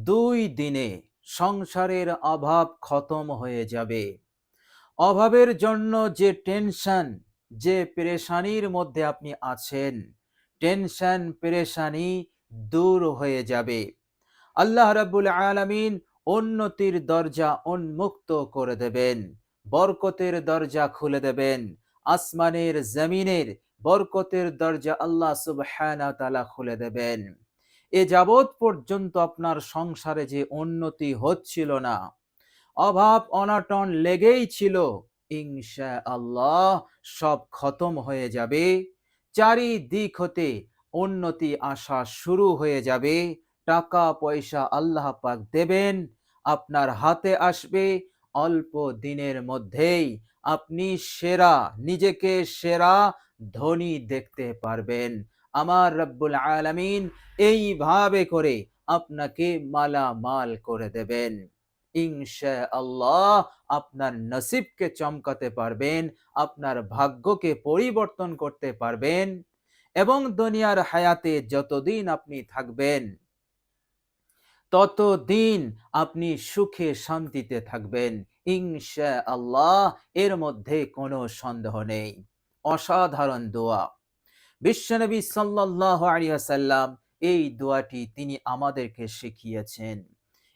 2 দিনে সংসারের অভাব খতম হয়ে যাবে। অভাবের জন্য যে টেনশন, যে পেরেশানির মধ্যে আপনি আছেন, টেনশন পেরেশানি দূর হয়ে যাবে। আল্লাহ রাব্বুল আলামিন উন্নতির দরজা উন্মুক্ত করে দেবেন, বরকতের দরজা খুলে দেবেন। আসমানের জমিনের বরকতের দরজা আল্লাহ সুবহানাহু ওয়া তাআলা খুলে দেবেন। এ যাবৎ পর্যন্ত আপনার সংসারে যে উন্নতি হচ্ছিল না, অভাব অনটন লেগেই ছিল, ইনশাআল্লাহ সব খতম হয়ে যাবে। চারিদিক হতে উন্নতি আসা শুরু হয়ে যাবে। টাকা পয়সা আল্লাহ পাক দেবেন, আপনার হাতে আসবে। অল্প দিনের মধ্যেই আপনি সেরা, নিজেকে সেরা ধনী দেখতে পারবেন। আমার রব্বুল আলামিন এইভাবে করে আপনাকে মালামাল করে দেবেন। ইনশাআল্লাহ আপনার নসিবকে চমকাতে পারবেন, আপনার ভাগ্যকে পরিবর্তন করতে পারবেন এবং দুনিয়ার হায়াতে যতদিন আপনি থাকবেন ততদিন আপনি সুখে শান্তিতে থাকবেন ইনশাআল্লাহ। এর মধ্যে কোনো সন্দেহ নেই। অসাধারণ দোয়া। বিশ্বনবী সাল্লাল্লাহু আলাইহি ওয়াসাল্লাম এই দোয়াটি তিনি আমাদেরকে শিখিয়েছেন।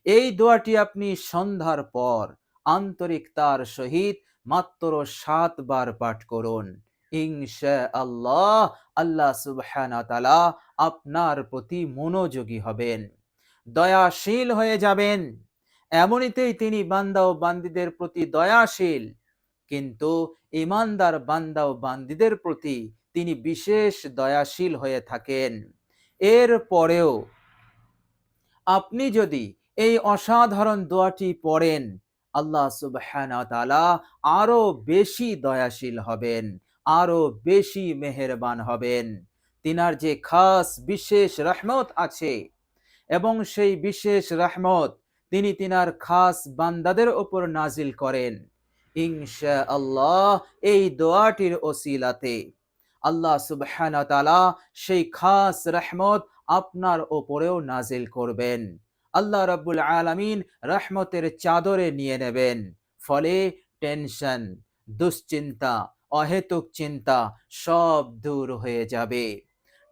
এই দোয়াটি আপনি সন্ধ্যার পর আন্তরিকতার সহিত মাত্র 7 বার পাঠ করুন। ইনশাআল্লাহ আল্লাহ সুবহানাহু ওয়া তাআলা আপনার প্রতি মনোযোগী হবেন, দয়াশীল হয়ে যাবেন। এমনিতেই তিনি বান্দা ও বান্দীদের প্রতি দয়াশীল, কিন্তু ঈমানদার বান্দা ও বান্দীদের প্রতি তিনি বিশেষ দয়াশীল হয়ে থাকেন। এর পরেও আপনি যদি এই অসাধারণ দোয়াটি পড়েন, আল্লাহ সুবহানাহু ওয়া তাআলা আরো বেশি দয়াশীল হবেন, আরো বেশি মেহেরবান হবেন। তিনার যে খাস বিশেষ রহমত আছে এবং সেই বিশেষ রহমত তিনি তিনার খাস বান্দাদের উপর নাজিল করেন। ইনশাআল্লাহ এই দোয়াটির ওসিলাতে আল্লাহ সুবহানাহু ওয়া তাআলা সেই খাস রহমত আপনার ওপরেও নাজিল করবেন। আল্লাহ রাব্বুল আলামিন রহমতের চাদরে নিয়ে নেবেন। ফলে টেনশন, দুশ্চিন্তা, অহেতুক চিন্তা সব দূর হয়ে যাবে।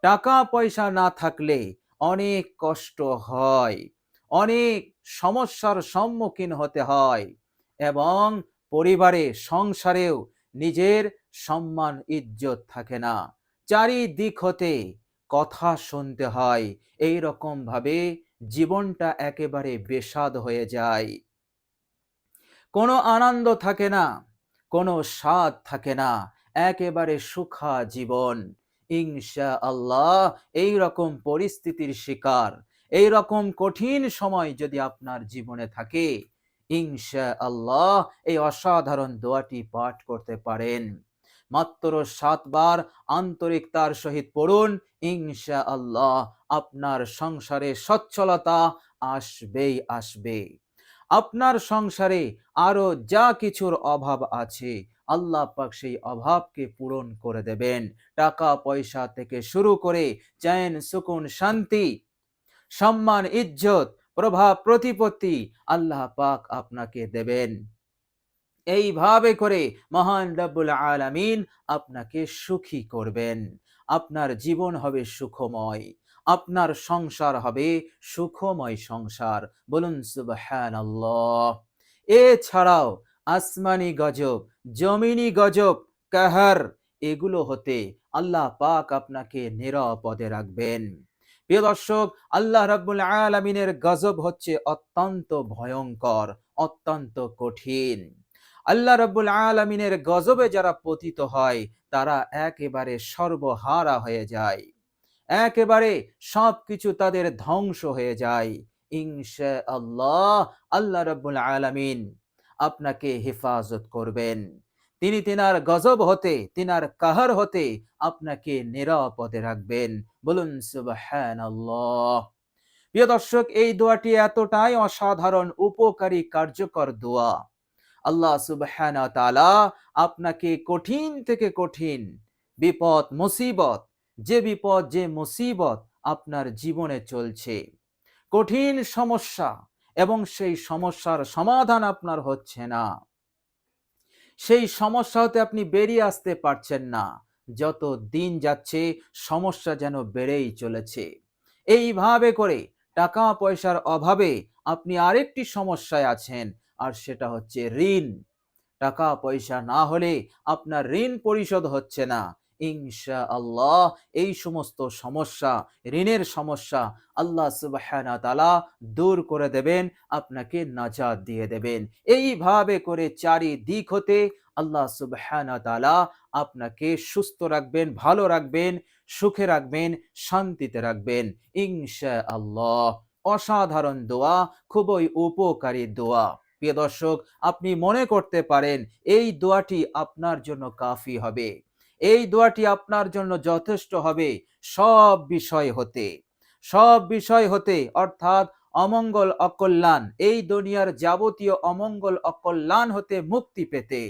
টাকা পয়সা না থাকলে অনেক কষ্ট হয়, অনেক সমস্যার সম্মুখীন হতে হয় এবং পরিবারে সংসারেও নিজের সম্মান ইজ্জত থাকে না। চারিদিক হতে কথা শুনতে হয়। এই রকম ভাবে জীবনটা একেবারে বেস্বাদ হয়ে যায়। কোনো আনন্দ থাকে না, কোনো স্বাদ থাকে না, একেবারে সুখা জীবন। ইনশাআল্লাহ এই রকম পরিস্থিতির শিকার, এই রকম কঠিন সময় যদি আপনার জীবনে থাকে, ইনশাআল্লাহ এই অসাধারণ দোয়াটি পাঠ করতে পারেন। মাত্র 7 বার আন্তরিকতার সহিত পড়ুন। ইনশাআল্লাহ আপনার সংসারে সচ্ছলতা আসবেই আসবে। আপনার সংসারে আরো যা কিছুর অভাব আছে, আল্লাহ পাক সেই অভাবকে পূরণ করে দেবেন। টাকা পয়সা থেকে শুরু করে চ্যান সুকুন শান্তি, সম্মান ইজ্জত, প্রভাব প্রতিপত্তি আল্লাহ পাক আপনাকে দেবেন। এইভাবে করে মহান রব্বুল আলামিন আপনাকে সুখী করবেন। আপনার জীবন হবে সুখময়, আপনার সংসার হবে সুখময় সংসার। বলুন সুবহানাল্লাহ। এছাড়াও আসমানি গজব, জমিনি গজব, কাহার, এগুলো হতে আল্লাহ পাক আপনাকে নিরাপদে রাখবেন। প্রিয় দর্শক, আল্লাহ রাব্বুল আলামিনের গজব হচ্ছে অত্যন্ত ভয়ঙ্কর, অত্যন্ত কঠিন। আল্লাহ রাব্বুল আলামিনের গজবে যারা পতিত হয় তারা একেবারে সর্বহারা হয়ে যায়, একেবারে সবকিছু তাদের ধ্বংস হয়ে যায়। ইনশাআল্লাহ আল্লাহ রাব্বুল আলামিন আপনাকে হেফাজত করবেন। তিনি তিনার গজব হতে, তিনার কাহার হতে আপনাকে নিরাপদে রাখবেন। বলুন সুবহানাল্লাহ। প্রিয় দর্শক, এই দোয়াটি এতটাই অসাধারণ, উপকারী, কার্যকর দোয়া। আল্লাহ সুবহানাহু ওয়া তাআলা আপনাকে কঠিন থেকে কঠিন বিপদ মুসিবত, যে বিপদ যে মুসিবত আপনার জীবনে চলছে, কঠিন সমস্যা এবং সেই সমস্যার সমাধান আপনার হচ্ছে না, সেই সমস্যা হতে আপনি বেরিয়ে আসতে পারছেন না, যত দিন যাচ্ছে সমস্যা যেন বেড়েই চলেছে। এইভাবে করে টাকা পয়সার অভাবে আপনি আরেকটি সমস্যায় আছেন, আর সেটা হচ্ছে ঋণ। টাকা পয়সা না হলে আপনার ঋণ পরিশোধ হচ্ছে না। ইনশাআল্লাহ এই সমস্ত সমস্যা, ঋণের সমস্যা আল্লাহ সুবহানাহু ওয়া তাআলা দূর করে দেবেন, আপনাকে নাজাত দিয়ে দেবেন। এইভাবে করে চারিদিক হতে আল্লাহ সুবহানাহু ওয়া তাআলা আপনাকে সুস্থ রাখবেন, ভালো রাখবেন, সুখে রাখবেন, শান্তিতে রাখবেন ইনশাআল্লাহ। অসাধারণ দোয়া, খুবই উপকারী দোয়া। প্রিয় দর্শক, আপনি মনে করতে পারেন এই দোয়াটি আপনার জন্য কাফি হবে, এই দোয়াটি আপনার জন্য যথেষ্ট হবে সব বিষয় হতে, সব বিষয় হতে, অর্থাৎ অমঙ্গল অকল্যাণ, এই দুনিয়ার যাবতীয় অমঙ্গল অকল্যাণ হতে মুক্তি পেতে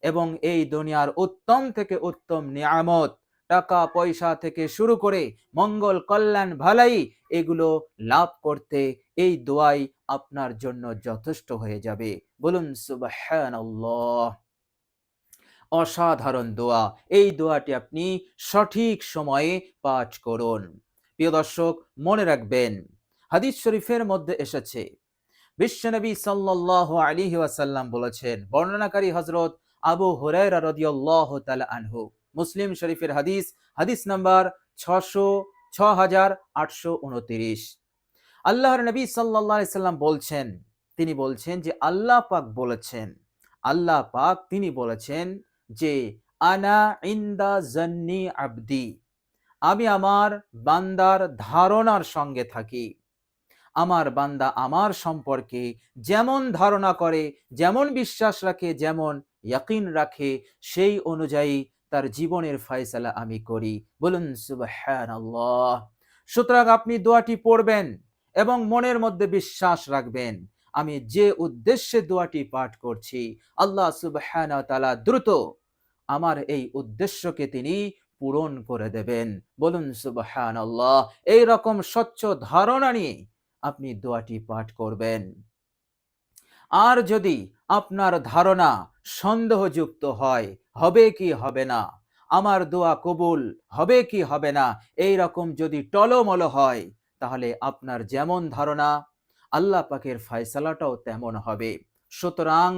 এবং এই দুনিয়ার উত্তম থেকে উত্তম নিয়ামত, টাকা পয়সা থেকে শুরু করে মঙ্গল কল্যাণ ভালাই, এগুলো লাভ করতে এই দোয়াই আপনার জন্য যথেষ্ট হয়ে যাবে। বলুন সুবহানাল্লাহ। অসাধারণ দোয়া, এই দোয়াটি আপনি সঠিক সময়ে পাঠ করুন। প্রিয় দর্শক, মনে রাখবেন হাদিস শরীফের মধ্যে এসেছে, বিশ্বনবী সাল্লাল্লাহু আলাইহি ওয়াসাল্লাম বলেছেন, বর্ণনাকারী হযরত আবু হুরায়রা রাদিয়াল্লাহু তাআলা আনহু, মুসলিম শরীফের হাদিস, হাদিস নাম্বার 6829। আল্লাহর নবী সাল্লাল্লাহু আলাইহি সাল্লাম বলছেন, তিনি বলছেন যে আল্লাহ পাক বলেছেন, আল্লাহ পাক তিনি বলেছেন যে আনা ইনদা জান্নি আবদি, আমি আমার বান্দার ধারণার সঙ্গে থাকি। আমার বান্দা আমার সম্পর্কে যেমন ধারণা করে, যেমন বিশ্বাস রাখে, যেমন ইয়াকিন রাখে, সেই অনুযায়ী তার জীবনের ফয়সালা আমি করি। বলুন সুবহানাল্লাহ। সুতরাং আপনি দোয়াটি পড়বেন এবং মনের মধ্যে বিশ্বাস রাখবেন, আমি যে উদ্দেশ্যে দোয়াটি পাঠ করছি, আল্লাহ সুবহানাহু ওয়া তাআলা দ্রুত আমার এই উদ্দেশ্যকে তিনি পূরণ করে দেবেন। বলুন সুবহানাল্লাহ। এই রকম স্বচ্ছ ধারণা নিয়ে আপনি দোয়াটি পাঠ করবেন। আর যদি আপনার ধারণা সন্দেহযুক্ত হয়, হবে কি হবে না, আমার দোয়া কবুল হবে কি হবে না, এই রকম যদি টলমল হয়, তাহলে আপনার যেমন ধারণা, আল্লাহ পাকের ফয়সালাটাও তেমন হবে। সুতরাং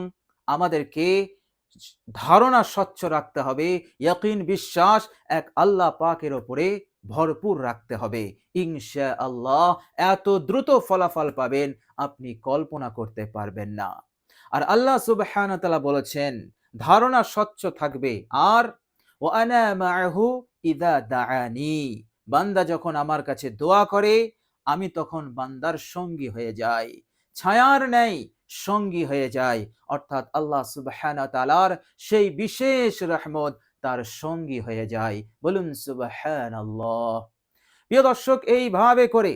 আমাদেরকে ধারণা স্বচ্ছ রাখতে হবে, ইয়াকিন বিশ্বাস এক আল্লাহ পাকের ওপরে ভরপুর রাখতে হবে। ইনশাআল্লাহ এত দ্রুত ফলাফল পাবেন আপনি কল্পনা করতে পারবেন না। আর আল্লাহ সুবহানাহু ওয়া তাআলা বলেছেন, ধারণা স্বচ্ছ থাকবে, আর ওয়া আনা মাআহু ইযা দাআনি, বান্দা যখন আমার কাছে দোয়া করে আমি তখন বান্দার সঙ্গী হয়ে যাই, ছায়ার ন্যায় সঙ্গী হয়ে যায়, অর্থাৎ আল্লাহ সুবহানাহু ওয়া তাআলার সেই বিশেষ রহমত তার সঙ্গী হয়ে যায়। বলুন সুবহানাল্লাহ। প্রিয় দর্শক, এইভাবে করে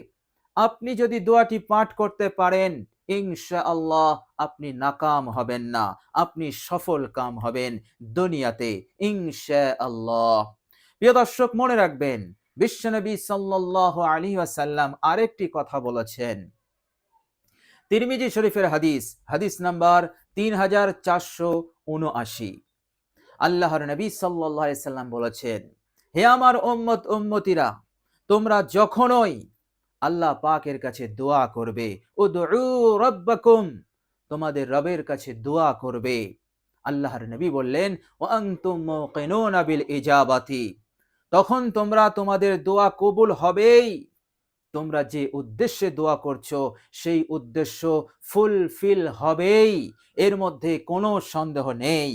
আপনি যদি দোয়াটি পাঠ করতে পারেন, ইনশাআল্লাহ আপনি নাকাম হবেন না, আপনি সফল কাম হবেন দুনিয়াতে ইনশাআল্লাহ। প্রিয় দর্শক, মনে রাখবেন বিশ্বনবী সাল্লাল্লাহু আলাইহি ওয়াসাল্লাম আরেকটি কথা বলেছেন, তিরমিজি শরীফের হাদিস, হাদিস নাম্বার 3479। আল্লাহর নবী সাল্লাল্লাহু আলাইহি সাল্লাম বলেছেন, হে আমার উম্মত উম্মতিরা, তোমরা যখনই আল্লাহ পাকের কাছে দোয়া করবে, উদউ রাব্বাকুম, তোমাদের রবের কাছে দোয়া করবে, আল্লাহর নবী বললেন ওয়া আনতুম মুকিনুনা বিল ইজাবাতি, তখন তোমরা তোমাদের দোয়া কবুল হবেই। তোমরা যে উদ্দেশ্যে দোয়া করছো সেই উদ্দেশ্য ফুলফিল হবেই, এর মধ্যে কোনো সন্দেহ নেই।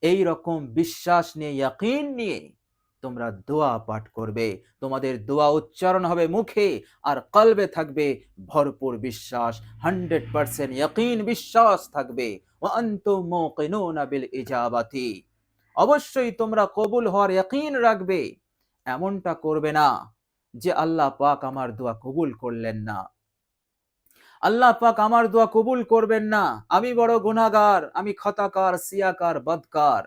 এই রকম বিশ্বাস নিয়ে, ইয়াকিন নিয়ে তোমরা দোয়া পাঠ করবে, তোমাদের দোয়া উচ্চারণ হবে মুখে আর কলবে থাকবে ভরপুর বিশ্বাস, 100% ইয়াকিন বিশ্বাস থাকবে। ওয়া আনতুম মুকিনুনা বিল ইজাবাতি, অবশ্যই তোমরা কবুল হওয়ার ইয়াকিন রাখবে। এমনটা করবে না যে আল্লাহ পাক আমার দোয়া কবুল করলেন না, আল্লাহ পাক আমার দোয়া কবুল করবেন না, আমি বড় গুনাহগার, আমি খতাকার, সিয়াকার, বদকার,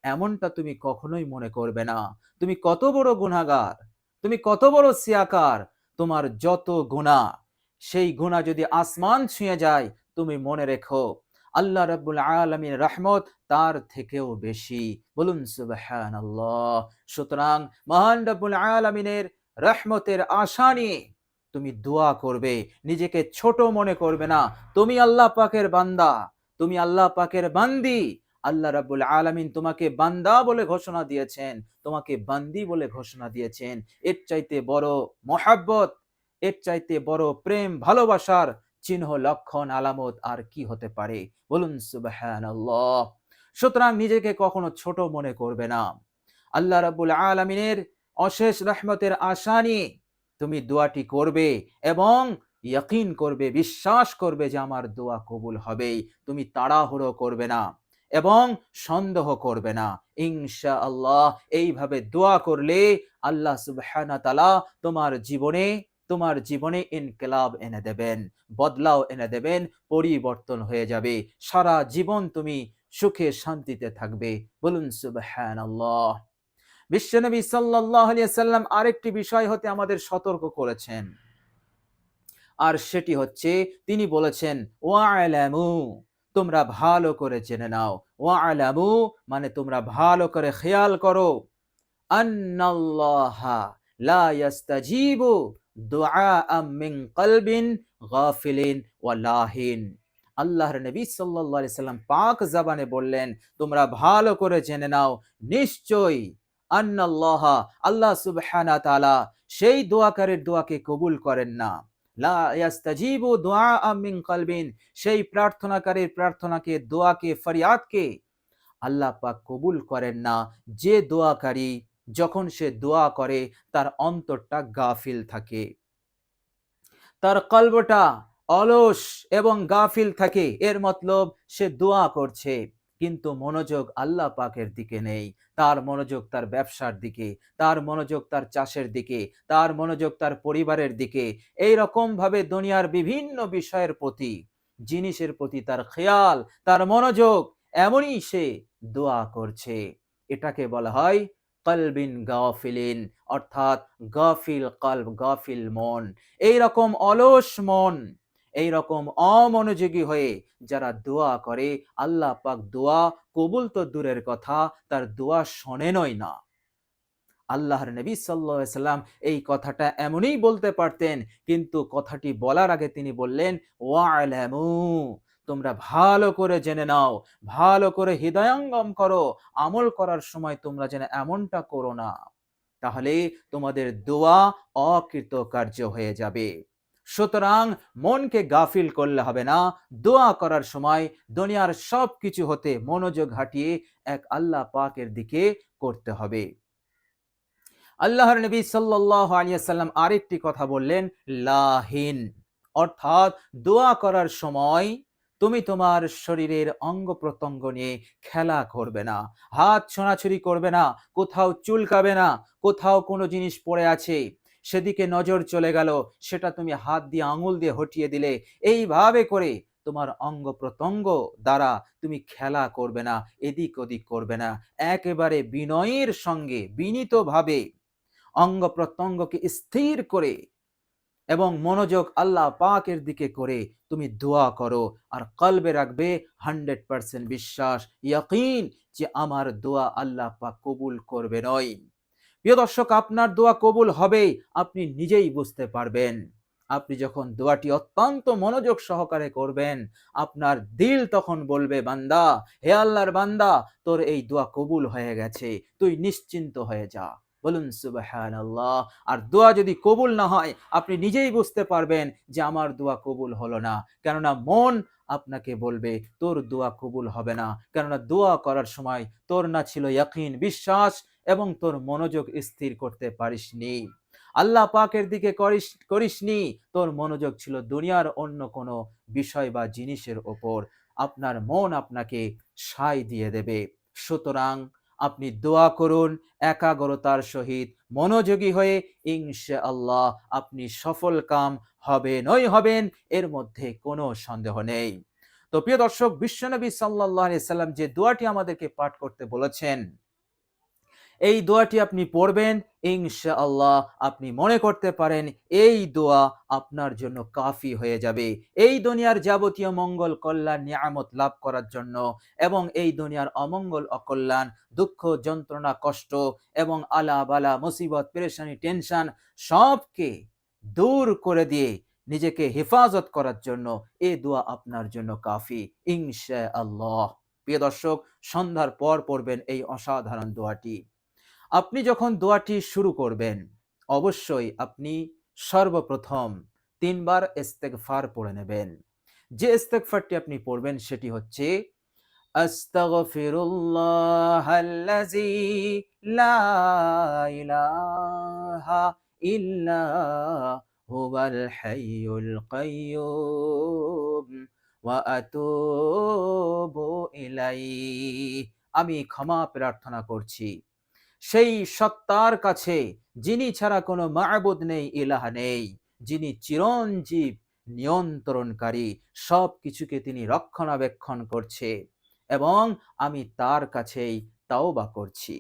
এমনটা তুমি কখনোই মনে করবে না। তুমি কত বড় গুনাহগার, তুমি কত বড় সিয়াকার, তোমার যত গুনাহ সেই গুনাহ যদি আসমান ছুঁয়ে যায়, তুমি মনে রেখো আল্লাহ রাব্বুল আলামিনের রহমত তার থেকেও বেশি। বলুন সুবহানাল্লাহ। সুতরাং মহান রাব্বুল আলামিনের রহমতের আশা নিয়ে তুমি দোয়া করবে, নিজেকে ছোট মনে করবে না। তুমি আল্লাহ পাকের বান্দা, তুমি আল্লাহ পাকের বান্দি। আল্লাহ রাব্বুল আলামিন তোমাকে বান্দা বলে ঘোষণা দিয়েছেন, তোমাকে বান্দি বলে ঘোষণা দিয়েছেন। এর চাইতে বড় মহাব্বত, এর চাইতে বড় প্রেম ভালোবাসার চিহ্ন লক্ষণ আলামত আর কি হতে পারে? বলুন সুবহানাল্লাহ। সুতরাং নিজেকে কখনো ছোট মনে করবে না। আল্লাহ রাব্বুল আলামিনের অশেষ রহমতের আশা নিয়ে তুমি দোয়াটি করবে এবং ইয়াকিন করবে, বিশ্বাস করবে যে আমার দোয়া কবুল হবেই। তুমি তাড়াহুড়ো করবে না এবং সন্দেহ করবে না। ইনশাআল্লাহ এইভাবে দোয়া করলে আল্লাহ সুবহানাহু ওয়া তাআলা তোমার জীবনে ইনকিলাব এনে দেবেন, বদলাও এনে দেবেন, পরিবর্তন হয়ে যাবে। সারা জীবন তুমি সুখে শান্তিতে থাকবে। বলুন সুবহানাল্লাহ। বিশ্বনবী সাল্লাল্লাহু আলাইহি সাল্লাম আরেকটি বিষয় হতে আমাদের সতর্ক করেছেন, আর সেটি হচ্ছে তিনি বলেছেন ওয়ালামু, তোমরা ভালো করে জেনে নাও। ওয়ালামু মানে তোমরা ভালো করে খেয়াল করো, আন্নাল্লাহা লা ইয়াস্তাজিবু দুআআ মিন কলবিন গাফিলিন ওয়া লাহিন। আল্লাহর নবী সাল্লাল্লাহু আলাইহি সাল্লাম পাক জবানে বললেন, তোমরা ভালো করে জেনে নাও, নিশ্চয়ই আন্নাল্লাহা আল্লাহ সুবহানাহু ওয়া তাআলা সেই দোয়াকারীর দোয়াকে কবুল করেন না। লা ইয়াস্তাজিবু দুআআ মিন কলবিন, সেই প্রার্থনাকারীর প্রার্থনাকে, দোয়াকে, ফরিয়াদকে আল্লাহ পাক কবুল করেন না যে দোয়াকারী যখন সে দোয়া করে তার অন্তরটা গাফিল থাকে, তার কলবটা অলস এবং গাফিল থাকে। এর মতলব সে দোয়া করছে কিন্তু মনোযোগ আল্লাহ পাকের দিকে নেই। তার মনোযোগ তার ব্যবসার দিকে, তার মনোযোগ তার চাষের দিকে, তার মনোযোগ তার পরিবারের দিকে। এই রকম ভাবে দুনিয়ার বিভিন্ন বিষয়ের প্রতি, জিনিসের প্রতি তার খেয়াল, তার মনোযোগ, এমনই সে দোয়া করছে। এটাকে বলা হয় কলবিন গাফিলিন, অর্থাৎ গাফিল কলব, গাফিল মন। এই রকম অলস মন, এই রকম অমনোযোগী হয়ে যারা দোয়া করে, আল্লাহ পাক দোয়া কবুল তো দূরের কথা, তার দোয়া শোনেনই না। আল্লাহর নবী সাল্লাল্লাহু আলাইহি সাল্লাম এই কথাটা এমনই বলতে পারতেন, কিন্তু কথাটি বলার আগে তিনি বললেন ওয়ালামু, তোমরা ভালো করে জেনে নাও, ভালো করে হৃদয়ঙ্গম করো, আমল করার সময় তোমরা যেন এমনটা করো না, তাহলে তোমাদের দোয়া অকৃতকার্য হয়ে যাবে। সুতরাং মনকে গাফিল করলে হবে না। দোয়া করার সময় দুনিয়ার সব কিছু হতে মনোযোগ হাটিয়ে এক আল্লাহ পাকের দিকে করতে হবে। আল্লাহর নবী সাল্লাল্লাহু আলাইহি ওয়াসাল্লাম আরেকটি কথা বললেন লাহিন, অর্থাৎ দোয়া করার সময় তুমি তোমার শরীরের অঙ্গ প্রত্যঙ্গ নিয়ে খেলা করবে না, হাত ছোঁড়াছুড়ি করবে না, কোথাও চুলকাবে না, কোথাও কোনো জিনিস পড়ে আছে সেদিকে নজর চলে গেল, সেটা তুমি হাত দিয়ে আঙুল দিয়ে হটিয়ে দিলে, এইভাবে করে তোমার অঙ্গ প্রত্যঙ্গ দ্বারা তুমি খেলা করবে না, এদিক ওদিক করবে না। একেবারে বিনয়ের সঙ্গে, বিনীতভাবে অঙ্গ প্রত্যঙ্গকে স্থির করে এবং মনোযোগ আল্লাহ পাকের দিকে করে তুমি দোয়া করো, আর কলবে রাখবে 100% বিশ্বাস, ইয়াকিন যে আমার দোয়া আল্লাহ পাক কবুল করবে নয়। প্রিয় দর্শক, আপনার দোয়া কবুল হবেই, আপনি নিজেই বুঝতে পারবেন। আপনি যখন দোয়াটি অত্যন্ত মনোযোগ সহকারে করবেন, আপনার দিল তখন বলবে, বান্দা, হে আল্লাহর বান্দা, তোর এই দোয়া কবুল হয়ে গেছে, তুই নিশ্চিন্ত হয়ে যা। বলুন সুবহানাল্লাহ। আর দোয়া যদি কবুল না হয়, আপনি নিজেই বুঝতে পারবেন যে আমার দোয়া কবুল হলো না, কেননা মন আপনাকে বলবে তোর দোয়া কবুল হবে না, কেননা দোয়া করার সময় তোর না ছিল ইয়াকিন, বিশ্বাস, এবং তোর মনোযোগ স্থির করতে পারিসনি, আল্লাহ পাকের দিকে করিসনি, তোর মনোযোগ ছিল দুনিয়ার অন্য কোনো বিষয় বা জিনিসের ওপর। আপনার মন আপনাকে সায় দিয়ে দেবে। সুতরাং আপনি দোয়া করুন একাগ্রতার সহিত, মনোযোগী হয়ে, ইনশাআল্লাহ আপনি সফল কাম হবেনই হবেন, এর মধ্যে কোনো সন্দেহ নেই। তো প্রিয় দর্শক, বিশ্বনবী সাল্লাল্লাহু আলাইহি সাল্লাম যে দোয়াটি আমাদেরকে পাঠ করতে বলেছেন, এই দোয়াটি আপনি পড়বেন, ইনশাআল্লাহ আপনি মনে করতে পারেন এই দোয়া আপনার জন্য কাফি হয়ে যাবে এই দুনিয়ার যাবতীয় মঙ্গল কল্যাণ নিয়ামত লাভ করার জন্য, এবং এই দুনিয়ার অমঙ্গল অকল্যাণ দুঃখ যন্ত্রণা কষ্ট এবং আলা বালা মুসিবত পেরেশানি টেনশন সবকে দূর করে দিয়ে নিজেকে হেফাজত করার জন্য এই দোয়া আপনার জন্য কাফি ইনশাআল্লাহ। প্রিয় দর্শক, সন্ধ্যার পর পড়বেন এই অসাধারণ দোয়াটি। আপনি যখন দোয়াটি শুরু করবেন, অবশ্যই আপনি সর্বপ্রথম ৩ বার ইস্তেগফার পড়ে নেবেন। যে ইস্তেগফারটি আপনি পড়বেন সেটি হচ্ছে আস্তাগফিরুল্লাহাল্লাযী লা ইলাহা ইল্লা হুয়াল হাইয়ুল কাইয়্যুম ওয়া আতুবু ইলাইহি। আমি ক্ষমা প্রার্থনা করছি সেই সত্তার কাছে যিনি ছাড়া কোনো মা'বুদ নেই, ইলাহ নেই, যিনি চিরঞ্জীব নিয়ন্ত্রণকারী, সব কিছুকে তিনি রক্ষণাবেক্ষণ করছে, এবং আমি তার কাছেই তাওবা করছি।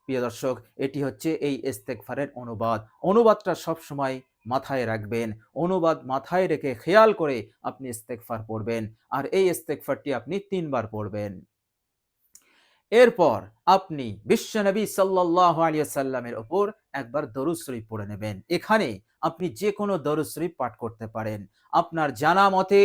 প্রিয় দর্শক, এটি হচ্ছে এই ইস্তেগফারের অনুবাদ। অনুবাদটা সবসময় মাথায় রাখবেন। অনুবাদ মাথায় রেখে খেয়াল করে আপনি ইস্তেগফার পড়বেন, আর এই ইস্তেগফারটি আপনি ৩ বার পড়বেন। এরপর আপনি বিশ্বনবী সাল্লাল্লাহু আলাইহি ওয়াসাল্লামের উপর একবার দরুদ শরীফ পড়ে নেবেন। এখানে আপনি যে কোনো দরুদ শরীফ পাঠ করতে পারেন। আপনার জানা মতে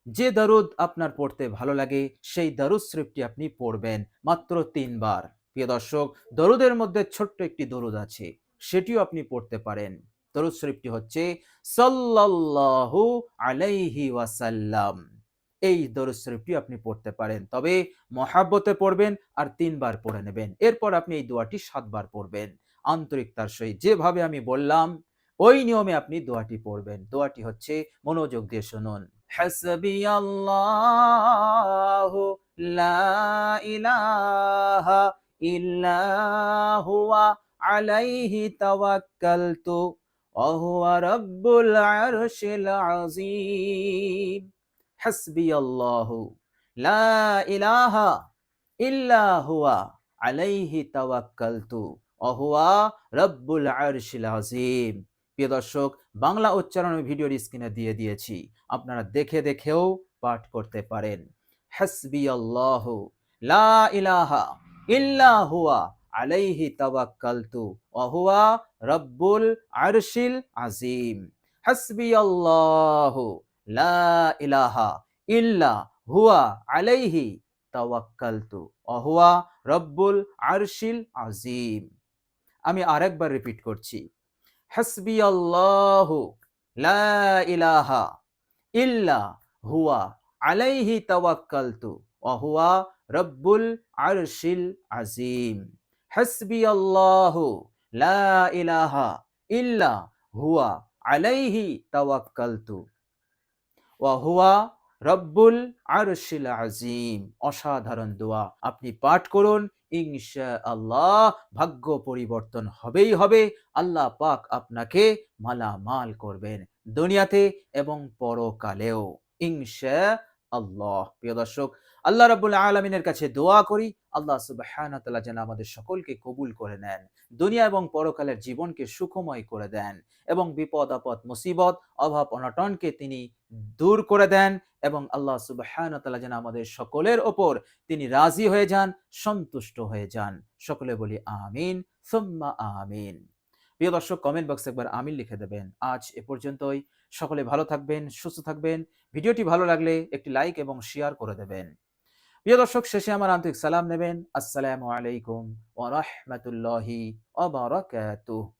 যে দরুদ আপনার পড়তে ভালো লাগে সেই দরুদ শরীফটি আপনি পড়বেন মাত্র ৩ বার। প্রিয় দর্শক, দরুদের মধ্যে ছোট্ট একটি দরুদ আছে, সেটিও আপনি পড়তে পারেন। দরুদ শরীফটি হচ্ছে সাল্লাল্লাহু আলাইহি ওয়াসাল্লাম। এই দরুদ শরীফটি আপনি পড়তে পারেন, তবে মহাব্বতে পড়বেন আর ৩ বার পড়ে নেবেন। এরপর আপনি এই দোয়াটি ৭ বার পড়বেন আন্তরিকতার সহিত, যেভাবে আমি বললাম ওই নিয়মে আপনি দোয়াটি পড়বেন। দোয়াটি হচ্ছে, মনোযোগ দিয়ে শুনুন, হাসবিয়াল্লাহু লা ইলাহা ইল্লা হুয়া আলাইহি তাওয়াক্কালতু ওয়া হুয়া রাব্বুল আরশিল আযীম। হাসবিয়াল্লাহু লা ইলাহা ইল্লা হুয়া আলাইহি তাওয়াক্কালতু ওয়া হুয়া রাব্বুল আরশিল আযীম। প্রিয় দর্শক, বাংলা উচ্চারণ আমি ভিডিওর স্ক্রিনে দিয়ে দিয়েছি, আপনারা দেখে দেখেও পাঠ করতে পারেন। হাসবিয়াল্লাহু লা ইলাহা ইল্লা হুয়া আলাইহি তাওয়াক্কালতু ওয়া হুয়া রাব্বুল আরশিল আযীম। হাসবিয়াল্লাহু লা ইলাহা ইল্লা হুয়া আলাইহি তাওয়াক্কালতু ওয়া হুয়া রাব্বুল আরশিল আযীম। আমি আরেকবার রিপিট করছি, হাসবিয়াল্লাহু লা ইলাহা ইল্লা হুয়া আলাইহি তাওয়াক্কালতু ওয়া হুয়া রাব্বুল আরশিল আযীম। হাসবিয়াল্লাহু লা ইলাহা ইল্লা হুয়া আলাইহি তাওয়াক্কালতু ওয়া হুয়া রব্বুল আরশিল আযীম। অসাধারণ দোয়া, আপনি পাঠ করুন, ইনশাআল্লাহ ভাগ্য পরিবর্তন হবেই হবে। আল্লাহ পাক আপনাকে মালামাল করবেন দুনিয়াতে এবং পরকালেও ইনশাআল্লাহ। প্রিয় দর্শক, আল্লাহ রাব্বুল আলামিনের কাছে দোয়া করি, আল্লাহ সুবহানাহু ওয়া তাআলা যেন আমাদের সকলকে কবুল করে নেন, দুনিয়া এবং পরকালের জীবনকে সুখময় করে দেন, এবং বিপদ আপদ মুসিবত অভাব অনটনকে তিনি দূর করে দেন, এবং আল্লাহ সুবহানাহু ওয়া তাআলা যেন আমাদের সকলের ওপর তিনি রাজি হয়ে যান, সন্তুষ্ট হয়ে যান। সকলে বলি আমিন সুম্মা আমিন। প্রিয় দর্শক, কমেন্ট বক্সে একবার আমিন লিখে দেবেন। আজ এ পর্যন্তই। সকলে ভালো থাকবেন, সুস্থ থাকবেন। ভিডিওটি ভালো লাগলে একটি লাইক এবং শেয়ার করে দেবেন। প্রিয় দর্শক, শেষে আমার আন্তরিক সালাম নেবেন। আসসালামু আলাইকুম ওয়া রাহমাতুল্লাহি ওয়া বারাকাতুহু।